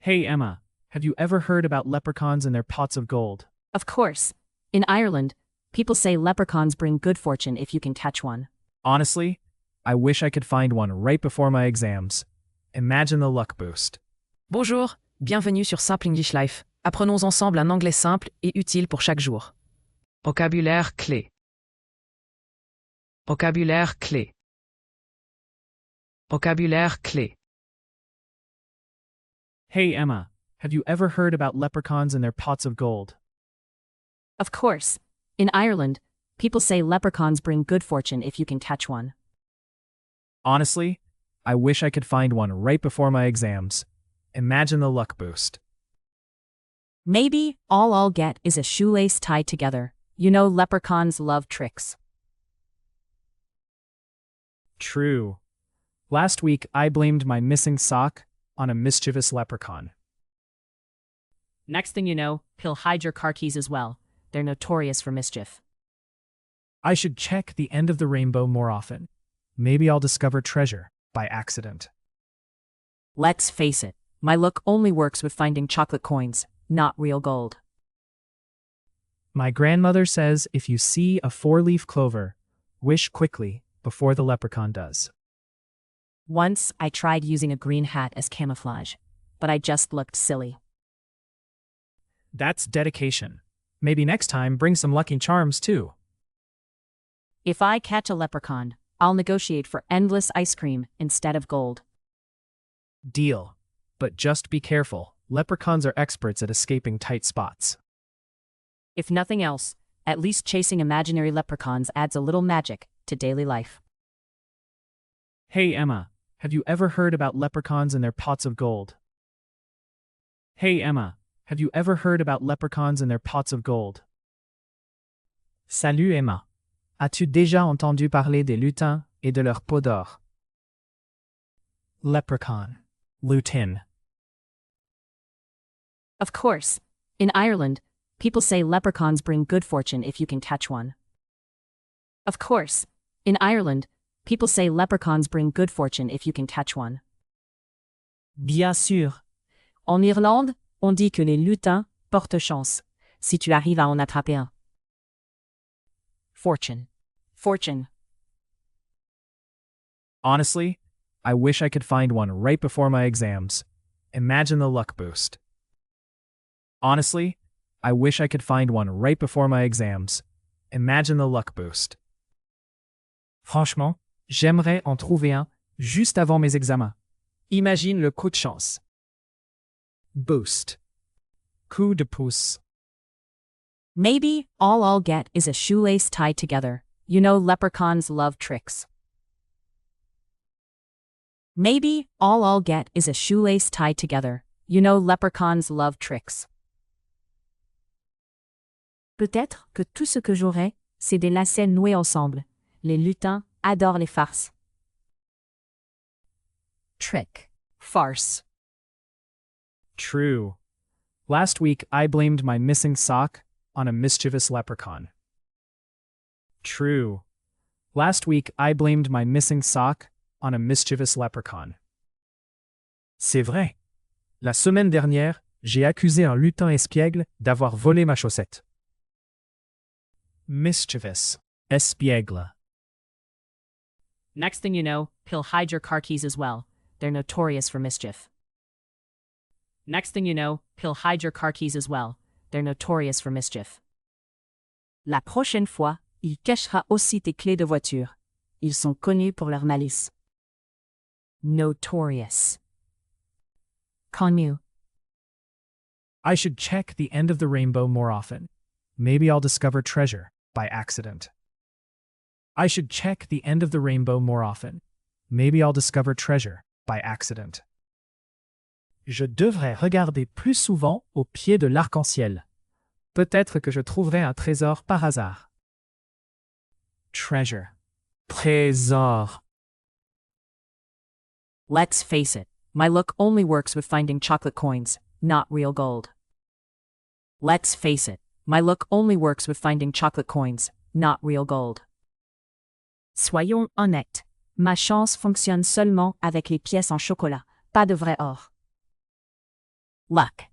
Hey Emma, have you ever heard about leprechauns and their pots of gold? Of course. In Ireland, people say leprechauns bring good fortune if you can catch one. Honestly, I wish I could find one right before my exams. Imagine the luck boost. Bonjour, bienvenue sur Simple English Life. Apprenons ensemble un anglais simple et utile pour chaque jour. Vocabulaire clé. Vocabulaire clé. Vocabulaire clé. Hey Emma, have you ever heard about leprechauns and their pots of gold? Of course. In Ireland, people say leprechauns bring good fortune if you can catch one. Honestly, I wish I could find one right before my exams. Imagine the luck boost. Maybe all I'll get is a shoelace tied together. You know leprechauns love tricks. True. Last week, I blamed my missing sock on a mischievous leprechaun. Next thing you know, he'll hide your car keys as well. They're notorious for mischief. I should check the end of the rainbow more often. Maybe I'll discover treasure by accident. Let's face it, my luck only works with finding chocolate coins, not real gold. My grandmother says if you see a four-leaf clover, wish quickly before the leprechaun does. Once, I tried using a green hat as camouflage, but I just looked silly. That's dedication. Maybe next time bring some Lucky Charms too. If I catch a leprechaun, I'll negotiate for endless ice cream instead of gold. Deal. But just be careful. Leprechauns are experts at escaping tight spots. If nothing else, at least chasing imaginary leprechauns adds a little magic to daily life. Hey Emma, have you ever heard about leprechauns and their pots of gold? Hey Emma, have you ever heard about leprechauns and their pots of gold? Salut Emma. As-tu déjà entendu parler des lutins et de leurs pots d'or? Leprechaun. Lutin. Of course. In Ireland, people say leprechauns bring good fortune if you can catch one. Of course. In Ireland, people say leprechauns bring good fortune if you can catch one. Bien sûr. En Irlande, on dit que les lutins portent chance, si tu arrives à en attraper un. Fortune. Fortune. Honestly, I wish I could find one right before my exams. Imagine the luck boost. Honestly, I wish I could find one right before my exams. Imagine the luck boost. Franchement, j'aimerais en trouver un juste avant mes examens. Imagine le coup de chance. Boost. Coup de pouce. Maybe all I'll get is a shoelace tied together. You know leprechauns love tricks. Maybe all I'll get is a shoelace tied together. You know leprechauns love tricks. Peut-être que tout ce que j'aurai, c'est des lacets noués ensemble. Les lutins adorent les farces. Trick. Farce. True. Last week, I blamed my missing sock on a mischievous leprechaun. True. Last week, I blamed my missing sock on a mischievous leprechaun. C'est vrai. La semaine dernière, j'ai accusé un lutin espiègle d'avoir volé ma chaussette. Mischievous. Espiègle. Next thing you know, he'll hide your car keys as well. They're notorious for mischief. Next thing you know, he'll hide your car keys as well. They're notorious for mischief. La prochaine fois, il cachera aussi tes clés de voiture. Ils sont connus pour leur malice. Notorious. Connu. I should check the end of the rainbow more often. Maybe I'll discover treasure by accident. I should check the end of the rainbow more often. Maybe I'll discover treasure by accident. Je devrais regarder plus souvent au pied de l'arc-en-ciel. Peut-être que je trouverai un trésor par hasard. Treasure. Trésor. Let's face it, my luck only works with finding chocolate coins, not real gold. Let's face it, my luck only works with finding chocolate coins, not real gold. Soyons honnêtes, ma chance fonctionne seulement avec les pièces en chocolat, pas de vrai or. luck.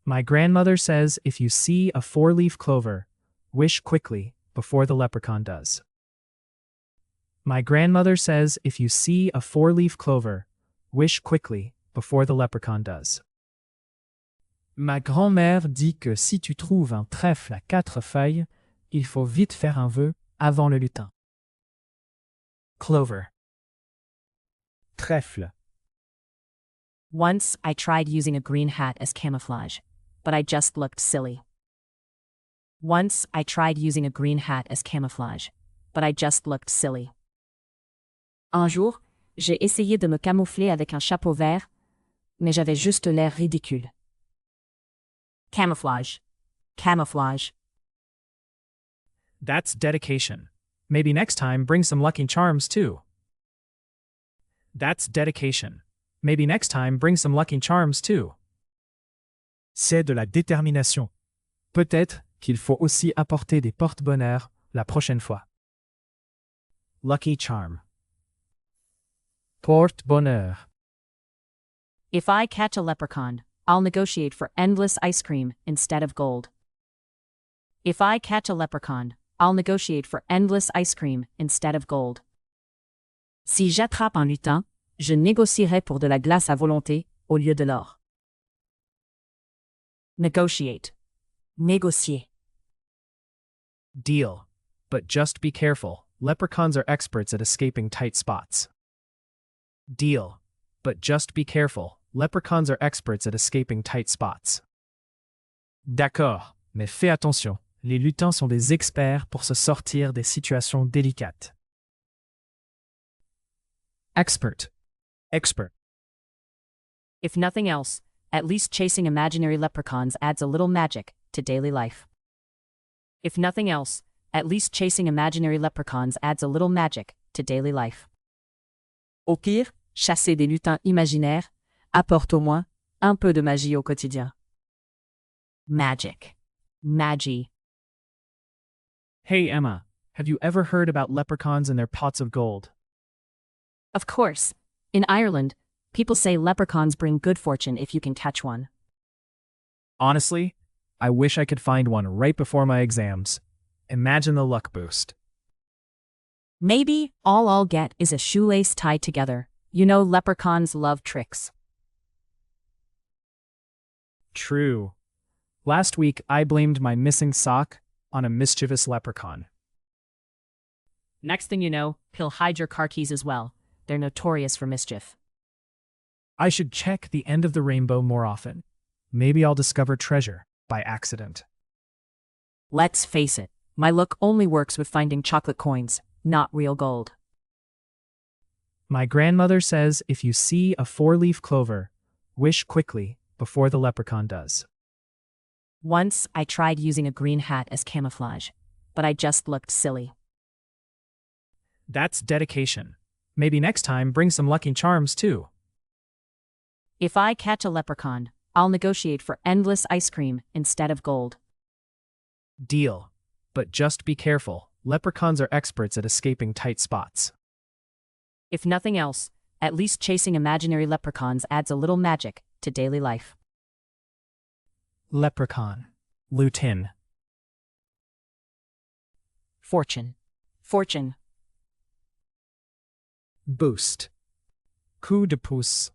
My grandmother says if you see a four-leaf clover, wish quickly before the leprechaun does. My grandmother says if you see a four-leaf clover, wish quickly before the leprechaun does. Ma grand-mère dit que si tu trouves un trèfle à 4 feuilles, il faut vite faire un vœu avant le lutin. Clover. Trèfle. Once I tried using a green hat as camouflage, but I just looked silly. Once I tried using a green hat as camouflage, but I just looked silly. Un jour, j'ai essayé de me camoufler avec un chapeau vert, mais j'avais juste l'air ridicule. Camouflage. Camouflage. That's dedication. Maybe next time bring some lucky charms too. That's dedication. Maybe next time bring some lucky charms too. C'est de la détermination. Peut-être qu'il faut aussi apporter des porte-bonheur la prochaine fois. Lucky charm. Porte-bonheur. If I catch a leprechaun, I'll negotiate for endless ice cream instead of gold. If I catch a leprechaun, I'll negotiate for endless ice cream instead of gold. Si j'attrape un lutin, je négocierai pour de la glace à volonté au lieu de l'or. Negotiate. Négocier. Deal. But just be careful. Leprechauns are experts at escaping tight spots. Deal. But just be careful. Leprechauns are experts at escaping tight spots. D'accord, mais fais attention. Les lutins sont des experts pour se sortir des situations délicates. Expert. Expert. If nothing else, at least chasing imaginary leprechauns adds a little magic to daily life. If nothing else, at least chasing imaginary leprechauns adds a little magic to daily life. Au pire, chasser des lutins imaginaires apporte au moins un peu de magie au quotidien. Magic. Magie. Hey Emma, have you ever heard about leprechauns and their pots of gold? Of course. In Ireland, people say leprechauns bring good fortune if you can catch one. Honestly, I wish I could find one right before my exams. Imagine the luck boost. Maybe all I'll get is a shoelace tied together. You know leprechauns love tricks. True. Last week, I blamed my missing sock on a mischievous leprechaun. Next thing you know, he'll hide your car keys as well. They're notorious for mischief. I should check the end of the rainbow more often. Maybe I'll discover treasure by accident. Let's face it, my luck only works with finding chocolate coins, not real gold. My grandmother says if you see a four-leaf clover, wish quickly before the leprechaun does. Once I tried using a green hat as camouflage, but I just looked silly. That's dedication. Maybe next time bring some lucky charms too. If I catch a leprechaun, I'll negotiate for endless ice cream instead of gold. Deal. But just be careful. Leprechauns are experts at escaping tight spots. If nothing else, at least chasing imaginary leprechauns adds a little magic to daily life. Leprechaun. Lutin. Fortune. Fortune. Boost. Coup de pouce.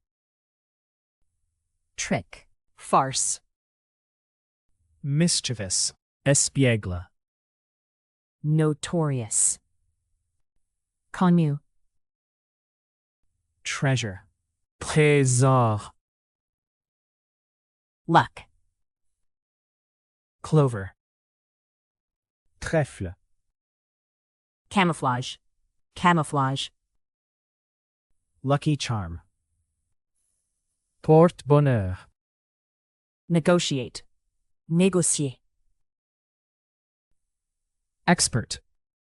Trick. Farce. Mischievous. Espiègle. Notorious. Connu. Treasure. Trésor. Luck. Clover. Trèfle. Camouflage. Camouflage. Lucky charm. Porte-bonheur. Negotiate. Négocier. Expert.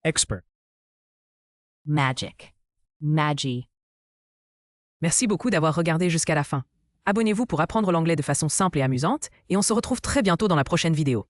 Expert. Magic. Magie. Merci beaucoup d'avoir regardé jusqu'à la fin. Abonnez-vous pour apprendre l'anglais de façon simple et amusante, et on se retrouve très bientôt dans la prochaine vidéo.